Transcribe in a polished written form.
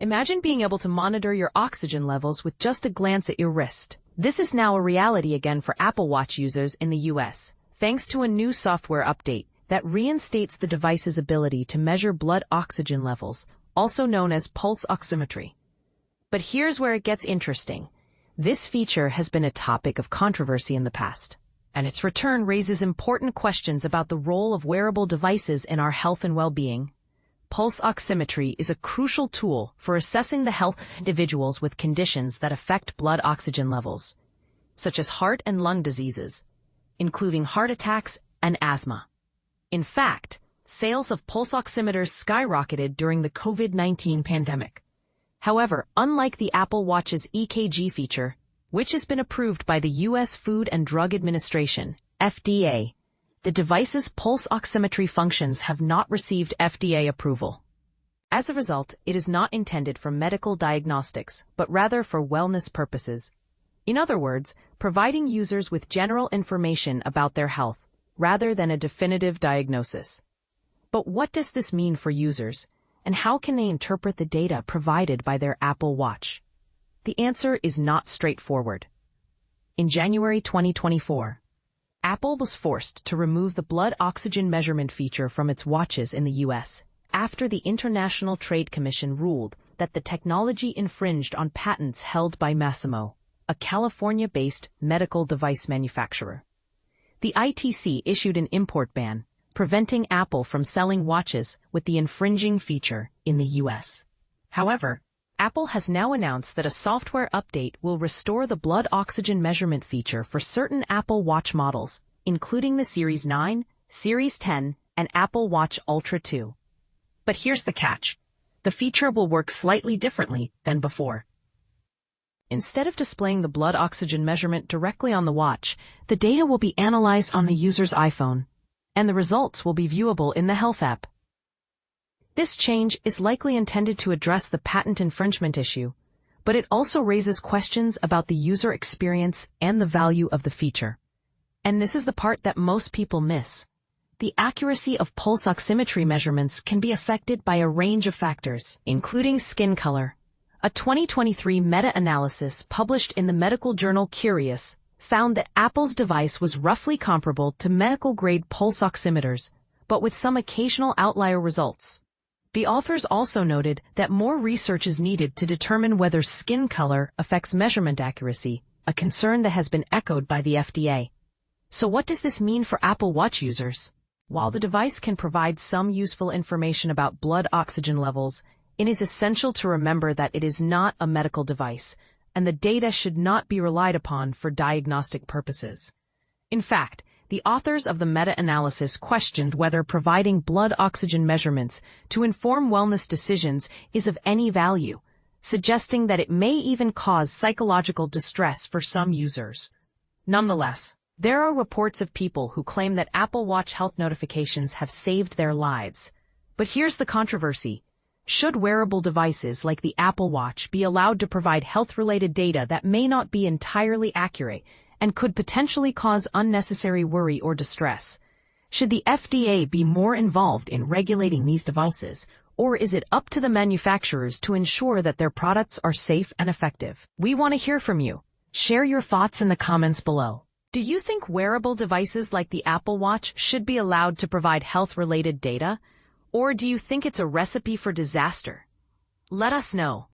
Imagine being able to monitor your oxygen levels with just a glance at your wrist. This is now a reality again for Apple Watch users in the US, thanks to a new software update that reinstates the device's ability to measure blood oxygen levels, also known as pulse oximetry. But here's where it gets interesting. This feature has been a topic of controversy in the past, and its return raises important questions about the role of wearable devices in our health and well-being. Pulse oximetry is a crucial tool for assessing the health of individuals with conditions that affect blood oxygen levels, such as heart and lung diseases, including heart attacks and asthma. In fact, sales of pulse oximeters skyrocketed during the COVID-19 pandemic. However, unlike the Apple Watch's EKG feature, which has been approved by the U.S. Food and Drug Administration, FDA, the device's pulse oximetry functions have not received FDA approval. As a result, it is not intended for medical diagnostics, but rather for wellness purposes. In other words, providing users with general information about their health, rather than a definitive diagnosis. But what does this mean for users, and how can they interpret the data provided by their Apple Watch? The answer is not straightforward. In January 2024, Apple was forced to remove the blood oxygen measurement feature from its watches in the U.S. after the International Trade Commission ruled that the technology infringed on patents held by Masimo, a California-based medical device manufacturer. The ITC issued an import ban, preventing Apple from selling watches with the infringing feature in the U.S. However, Apple has now announced that a software update will restore the blood oxygen measurement feature for certain Apple Watch models, including the Series 9, Series 10, and Apple Watch Ultra 2. But here's the catch. The feature will work slightly differently than before. Instead of displaying the blood oxygen measurement directly on the watch, the data will be analyzed on the user's iPhone, and the results will be viewable in the Health app. This change is likely intended to address the patent infringement issue, but it also raises questions about the user experience and the value of the feature. And this is the part that most people miss. The accuracy of pulse oximetry measurements can be affected by a range of factors, including skin color. A 2023 meta-analysis published in the medical journal Curious found that Apple's device was roughly comparable to medical-grade pulse oximeters, but with some occasional outlier results. The authors also noted that more research is needed to determine whether skin color affects measurement accuracy, a concern that has been echoed by the FDA. So what does this mean for Apple Watch users? While the device can provide some useful information about blood oxygen levels, it is essential to remember that it is not a medical device, and the data should not be relied upon for diagnostic purposes. In fact, the authors of the meta-analysis questioned whether providing blood oxygen measurements to inform wellness decisions is of any value, suggesting that it may even cause psychological distress for some users. Nonetheless, there are reports of people who claim that Apple Watch health notifications have saved their lives. But here's the controversy. Should wearable devices like the Apple Watch be allowed to provide health-related data that may not be entirely accurate and could potentially cause unnecessary worry or distress? Should the FDA be more involved in regulating these devices, or is it up to the manufacturers to ensure that their products are safe and effective? We want to hear from you. Share your thoughts in the comments below. Do you think wearable devices like the Apple Watch should be allowed to provide health-related data, or do you think it's a recipe for disaster? Let us know.